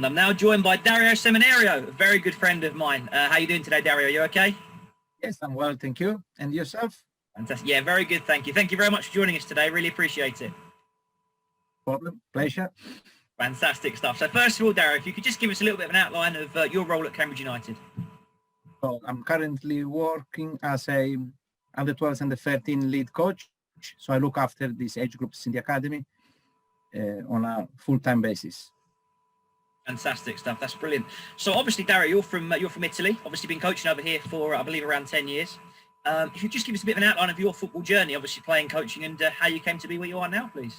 And I'm now joined by Dario Seminerio, a very good friend of mine. How you doing today, Dario? You okay? Yes, I'm well, thank you. And yourself? Fantastic. Yeah, very good, thank you. Thank you very much for joining us today. Really appreciate it. Problem, pleasure. Fantastic stuff. So first of all, Dario, if you could just give us a little bit of an outline of your role at Cambridge United. So I'm currently working as a under 12s and the 13 lead coach. So I look after these age groups in the academy on a full-time basis. Fantastic stuff. That's brilliant. So obviously, Dario, you're from Italy. Obviously, been coaching over here for I believe around 10 years. If you just give us a bit of an outline of your football journey, obviously playing, coaching, and how you came to be where you are now, please.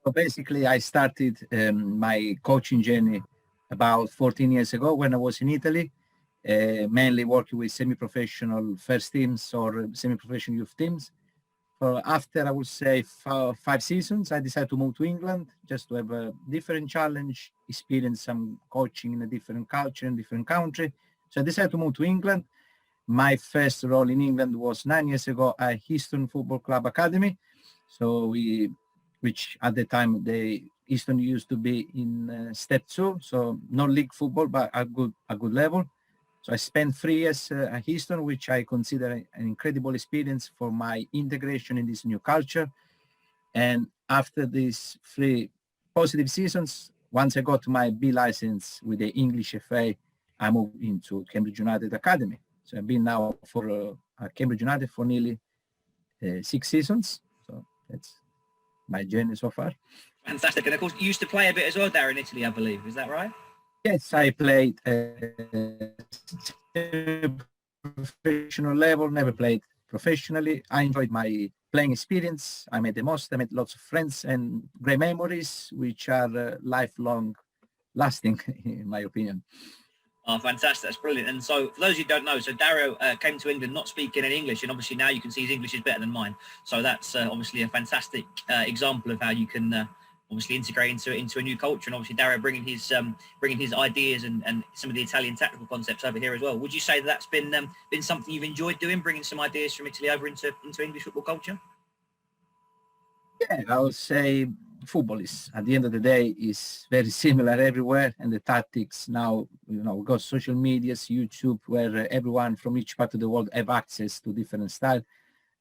So basically, I started my coaching journey about 14 years ago when I was in Italy, mainly working with semi-professional first teams or semi-professional youth teams. So after, I would say, 5 seasons, I decided to move to England just to have a different challenge, experience some coaching in a different culture and different country. So I decided to move to England. My first role in England was 9 years ago at Easton Football Club Academy. So which at the time, the Easton used to be in step 2, so not league football, but a good level. So I spent 3 years at Easton, which I consider an incredible experience for my integration in this new culture. And after these 3 positive seasons, once I got my B license with the English FA, I moved into Cambridge United Academy. So I've been now for Cambridge United for nearly 6 seasons. So that's my journey so far. Fantastic. And of course, you used to play a bit as well, Dario, in Italy, I believe. Is that right? Yes, I played professional level, never played professionally. I enjoyed my playing experience. I made the most. I made lots of friends and great memories, which are lifelong lasting, in my opinion. Oh, fantastic. That's brilliant. And so for those who don't know, so Dario came to England not speaking in English, and obviously now you can see his English is better than mine. So that's obviously a fantastic example of how you can obviously integrate into a new culture, and obviously Dario bringing his ideas and some of the Italian tactical concepts over here as well. Would you say that's been something you've enjoyed doing, bringing some ideas from Italy over into English football culture? Yeah, I would say football is, at the end of the day, is very similar everywhere, and the tactics now, we've got social medias, YouTube, where everyone from each part of the world have access to different style.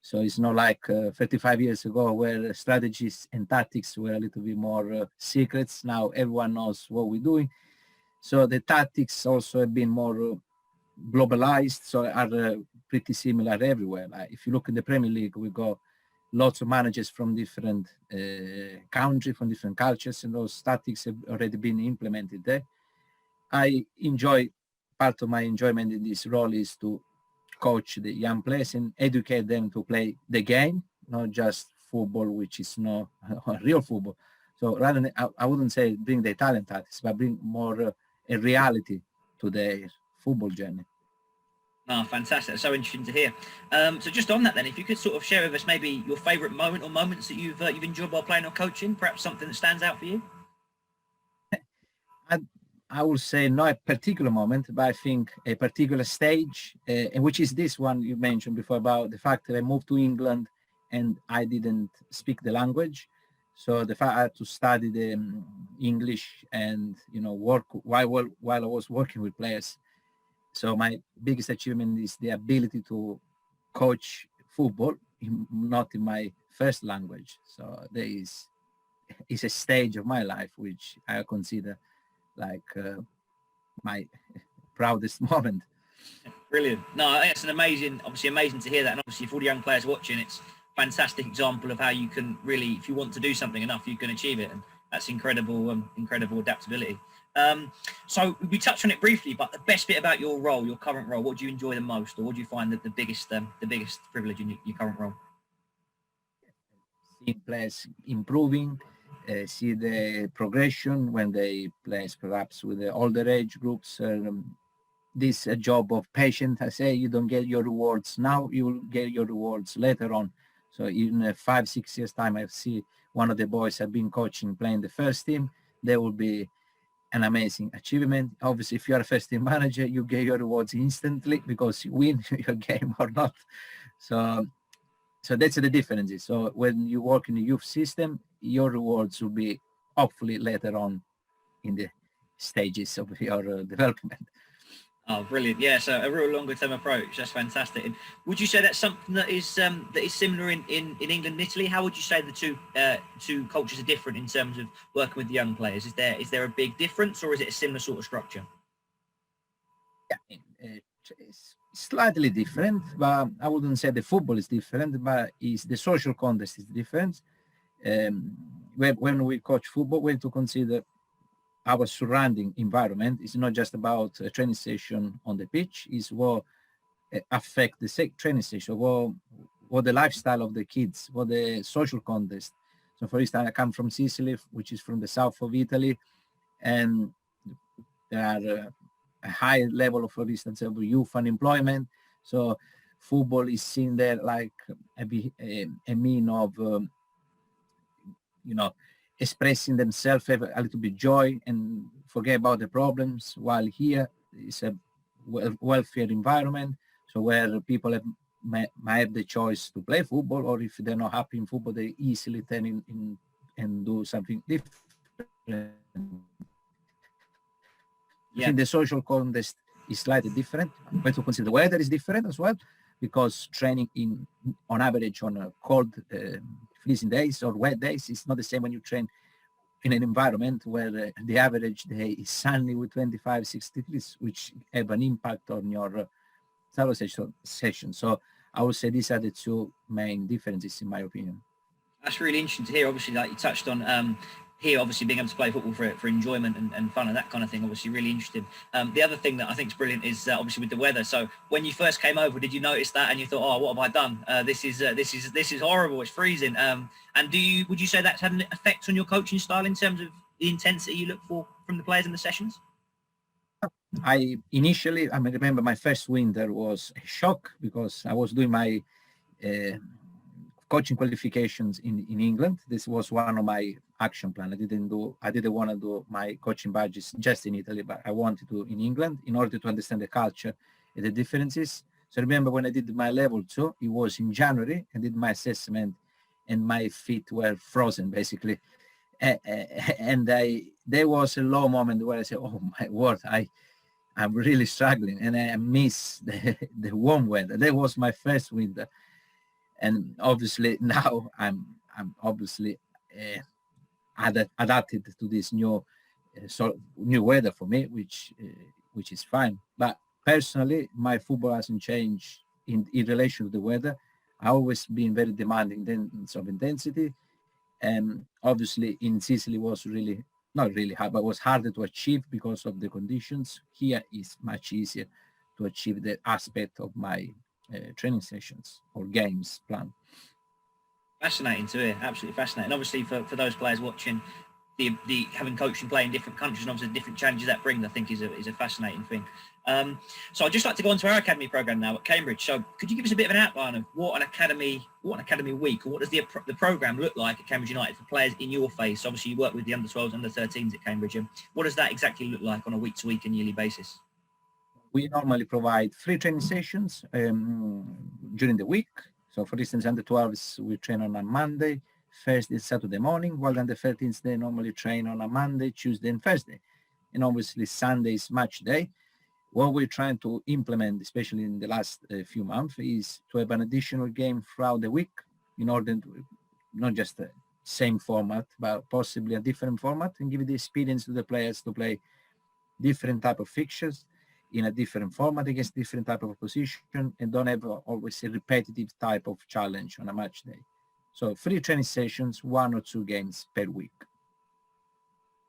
So it's not like 35 years ago where strategies and tactics were a little bit more secrets. Now everyone knows what we're doing. So the tactics also have been more globalized, so are pretty similar everywhere. Like if you look in the Premier League, we got lots of managers from different countries, from different cultures, and those tactics have already been implemented there. I enjoy, part of my enjoyment in this role is to coach the young players and educate them to play the game, not just football, which is not real football. So rather than, I wouldn't say bring the Italian tactics, but bring more a reality to their football journey. Oh, fantastic. So interesting to hear. So just on that then, if you could sort of share with us maybe your favourite moment or moments that you've enjoyed while playing or coaching, perhaps something that stands out for you? I would say not a particular moment, but I think a particular stage, and which is this one you mentioned before about the fact that I moved to England and I didn't speak the language. So the fact I had to study the English and work while I was working with players. So my biggest achievement is the ability to coach football, not in my first language. So there is a stage of my life which I consider like my proudest moment. Brilliant. No, it's obviously amazing to hear that. And obviously for all the young players watching, it's a fantastic example of how you can really, if you want to do something enough, you can achieve it. And that's incredible adaptability. So we touched on it briefly, but the best bit about your role, your current role, what do you enjoy the most, or what do you find that the biggest privilege in your current role? See players improving, see the progression when they play perhaps with the older age groups. This job of patient, I say, you don't get your rewards now, you will get your rewards later on. So in 5-6 years time, I see one of the boys I've been coaching playing the first team. There will be an amazing achievement. Obviously, if you are a first team manager, you get your rewards instantly because you win your game or not. So that's the difference. So when you work in the youth system, your rewards will be hopefully later on in the stages of your development. Oh, brilliant! Yeah, so a real longer-term approach. That's fantastic. And would you say that's something that is similar in England and Italy? How would you say the two cultures are different in terms of working with the young players? Is there a big difference, or is it a similar sort of structure? Yeah, it's slightly different, but I wouldn't say the football is different, but is the social context is different. When we coach football, we have to consider our surrounding environment. Is not just about a training session on the pitch, is what affect the training session, what the lifestyle of the kids, what the social context. So for instance, I come from Sicily, which is from the south of Italy, and there are a high level of, for instance, of youth unemployment. So football is seen there like a mean of, expressing themselves, have a little bit joy and forget about the problems, while here is a welfare environment, so where people might have the choice to play football, or if they're not happy in football, they easily turn in and do something different. Yeah. I think the social context is slightly different. We have to consider the weather is different as well, because training on average on cold freezing days or wet days is not the same when you train in an environment where the average day is sunny with 25, 60 degrees, which have an impact on your travel session. So I would say these are the two main differences, in my opinion. That's really interesting to hear. Obviously, like you touched on here, obviously being able to play football for enjoyment and fun and that kind of thing, obviously really interesting. The other thing that I think is brilliant is obviously with the weather. So when you first came over, did you notice that and you thought, oh, what have I done? This is horrible. It's freezing. And would you say that's had an effect on your coaching style in terms of the intensity you look for from the players in the sessions? I remember my first winter was a shock, because I was doing my coaching qualifications in England. This was one of my action plan. I didn't want to do my coaching badges just in Italy, but I wanted to in England in order to understand the culture and the differences. So I remember when I did my level 2, it was in January. I did my assessment and my feet were frozen basically. And there was a low moment where I said, oh my word, I'm really struggling, and I miss the warm weather. That was my first winter. And obviously now I'm obviously adapted to this new weather for me, which is fine. But personally, my football hasn't changed in relation to the weather. I always been very demanding in terms of intensity, and obviously in Sicily was really not really hard, but was harder to achieve because of the conditions. Here is much easier to achieve the aspect of my training sessions or games plan. Fascinating to hear, absolutely fascinating. Obviously, for those players watching, the having coached and play in different countries and obviously the different challenges that brings, I think is a fascinating thing. So I'd just like to go on to our academy program now at Cambridge. So could you give us a bit of an outline of what an academy week, or what does the program look like at Cambridge United for players in your phase? Obviously, you work with the under-12s, under-13s at Cambridge. And what does that exactly look like on a week-to-week and yearly basis? We normally provide 3 training sessions during the week. So for instance, under-12s, we train on a Monday, Thursday, Saturday morning, while under-13s, they normally train on a Monday, Tuesday, and Thursday. And obviously Sunday is match day. What we're trying to implement, especially in the last few months, is to have an additional game throughout the week in order to not just the same format, but possibly a different format, and give the experience to the players to play different type of fixtures in a different format against different type of opposition, and don't have always a repetitive type of challenge on a match day. So 3 training sessions, 1 or 2 games per week.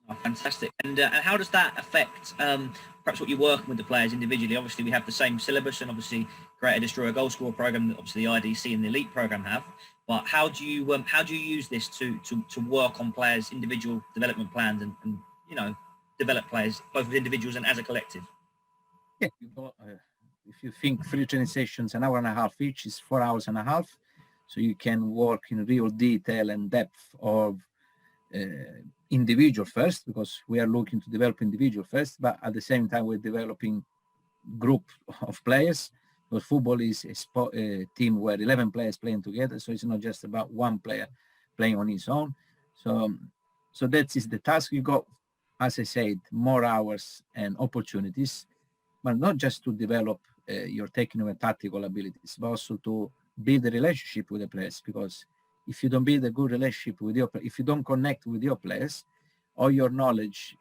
Oh, fantastic. And how does that affect perhaps what you're working with the players individually? Obviously, we have the same syllabus, and obviously create a destroy a goal scorer program that obviously the IDC and the elite program have. But how do you use this to work on players' individual development plans and develop players both as individuals and as a collective? Yeah, if you think 3 training sessions, an hour and a half each is 4 hours and a half. So you can work in real detail and depth of individual first, because we are looking to develop individual first, but at the same time we're developing group of players, because football is a team where 11 players playing together, so it's not just about one player playing on his own. So that is the task. You got as I said, more hours and opportunities, but not just to develop your technical and tactical abilities, but also to build a relationship with the players. Because if you don't build a good relationship with if you don't connect with your players, all your knowledge,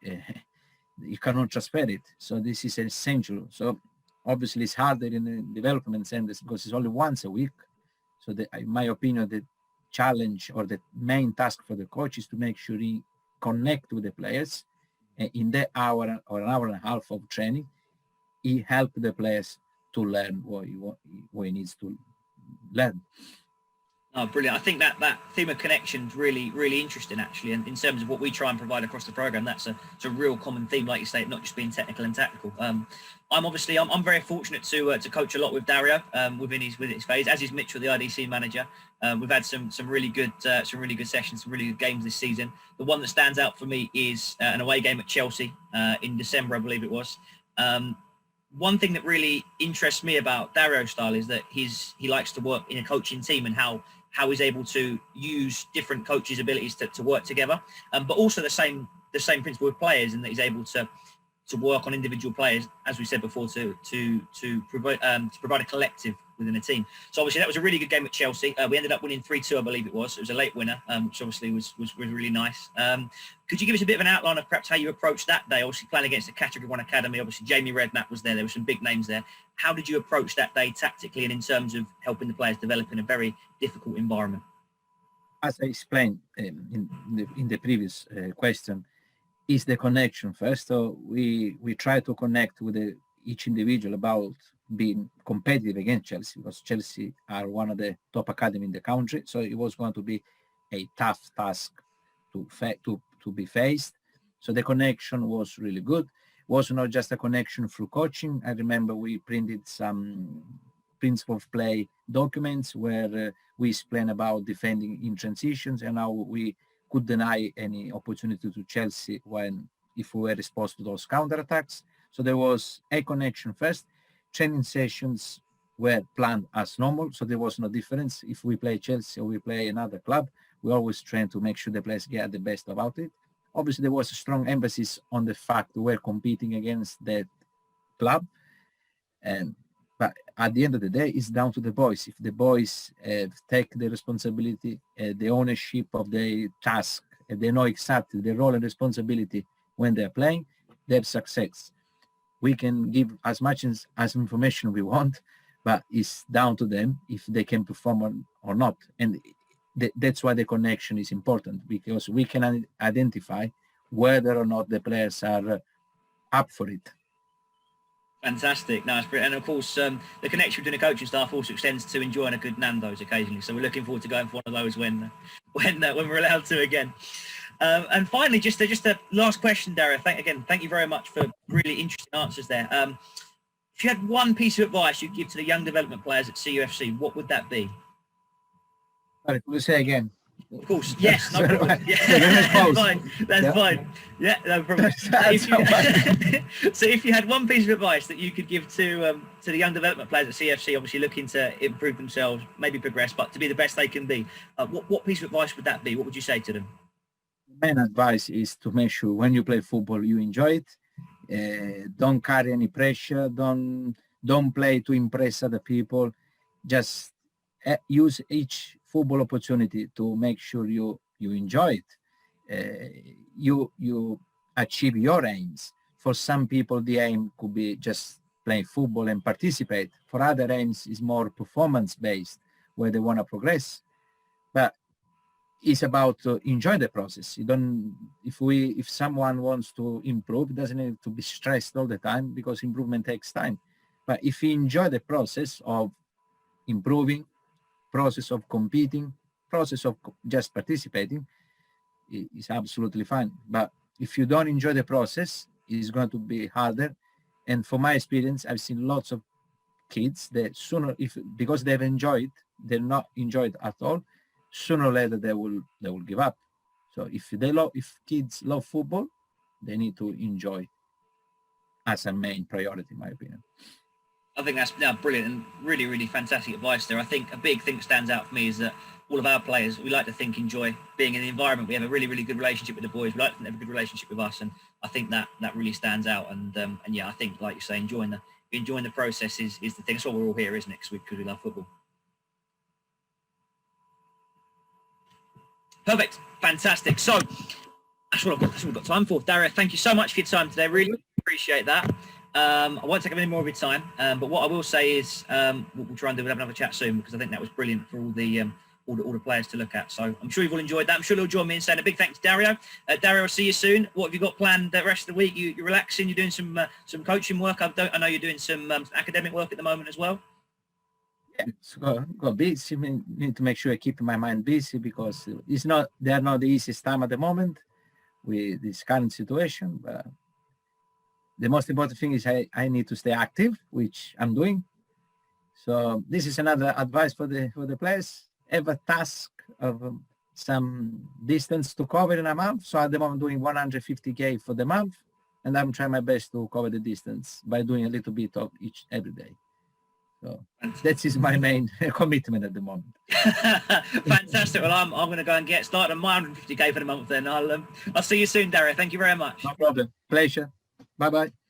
you cannot transfer it. So this is essential. So obviously it's harder in the development centers because it's only once a week. So in my opinion, the challenge or the main task for the coach is to make sure he connect with the players in the hour or an hour and a half of training. He help the players to learn what he needs to learn. Oh, brilliant. I think that theme of connection is really, really interesting, actually. And in terms of what we try and provide across the program, it's a real common theme, like you say, not just being technical and tactical. I'm very fortunate to coach a lot with Dario within his phase, as is Mitchell, the IDC manager. We've had some really good sessions, some really good games this season. The one that stands out for me is an away game at Chelsea in December, I believe it was. One thing that really interests me about Dario's style is that he likes to work in a coaching team, and how he's able to use different coaches' abilities to work together, but also the same principle with players, and that he's able to work on individual players, as we said before, to provide a collective within a team. So obviously that was a really good game at Chelsea. We ended up winning 3-2, I believe it was. It was a late winner, which obviously was really nice. Could you give us a bit of an outline of perhaps how you approached that day? Obviously playing against the Category 1 Academy, obviously Jamie Redknapp was there. There were some big names there. How did you approach that day tactically and in terms of helping the players develop in a very difficult environment? As I explained in the previous question, is the connection first. So we try to connect with each individual about being competitive against Chelsea, because Chelsea are one of the top academy in the country. So it was going to be a tough task to be faced. So the connection was really good. It was not just a connection through coaching. I remember we printed some principle of play documents where we explain about defending in transitions and how we could deny any opportunity to Chelsea if we were exposed to those counterattacks. So there was a connection first. Training sessions were planned as normal, so there was no difference. If we play Chelsea or we play another club, we always try to make sure the players get the best about it. Obviously, there was a strong emphasis on the fact we're competing against that club. But at the end of the day, it's down to the boys. If the boys take the responsibility, the ownership of the task, if they know exactly the role and responsibility when they're playing, they're success. We can give as much as information we want, but it's down to them if they can perform or not. And that's why the connection is important, because we can identify whether or not the players are up for it. Fantastic. No, it's brilliant. And of course, the connection between the coaching staff also extends to enjoying a good Nando's occasionally. So we're looking forward to going for one of those when we're allowed to again. And finally, just a last question, Dario. Thank you very much for really interesting answers there. If you had one piece of advice you'd give to the young development players at CUFC, what would that be? Sorry, could you say again? Of course, yes, no problem. Yeah, that's fine. Yeah, no problem. So if you had one piece of advice that you could give to the young development players at CFC, obviously looking to improve themselves, maybe progress, but to be the best they can be, what piece of advice would that be? What would you say to them? The main advice is to make sure when you play football, you enjoy it. Don't carry any pressure. Don't play to impress other people. Just use each football opportunity to make sure you enjoy it. You achieve your aims. For some people, the aim could be just play football and participate. For other aims, is more performance-based, where they want to progress. But it's about to enjoy the process. If someone wants to improve, it doesn't need to be stressed all the time, because improvement takes time. But if you enjoy the process of improving, process of competing, process of just participating, is absolutely fine. But if you don't enjoy the process, it's going to be harder. And from my experience, I've seen lots of kids that because they've enjoyed, they're not enjoyed at all, sooner or later they will give up. So if kids love football, they need to enjoy as a main priority, in my opinion. I think that's brilliant and really, really fantastic advice there. I think a big thing that stands out for me is that all of our players, we like to think enjoy being in the environment. We have a really, really good relationship with the boys. We like to think they have a good relationship with us, and I think that really stands out. And yeah, I think, like you say, enjoying the process is the thing. That's why we're all here, isn't it? Because we love football. Perfect, fantastic. So that's what we've got time for. Dario, thank you so much for your time today. Really appreciate that. I won't take up any more of your time, but what I will say is we'll try and have another chat soon, because I think that was brilliant for all the players to look at. So I'm sure you've all enjoyed that. I'm sure you'll join me in saying a big thanks to Dario. Dario, I'll see you soon. What have you got planned the rest of the week? You're relaxing. You're doing some coaching work. I know you're doing some academic work at the moment as well. Yeah, so got busy. I need to make sure I keep my mind busy, because they're not the easiest time at the moment with this current situation. But the most important thing is I need to stay active, which I'm doing. So this is another advice for the players. Have a task of some distance to cover in a month. So at the moment, I'm doing 150K for the month, and I'm trying my best to cover the distance by doing a little bit of each every day. So that is my main commitment at the moment. Fantastic. Well, I'm going to go and get started on my 150K for the month then. I'll see you soon, Dario. Thank you very much. No problem. Pleasure. Bye-bye.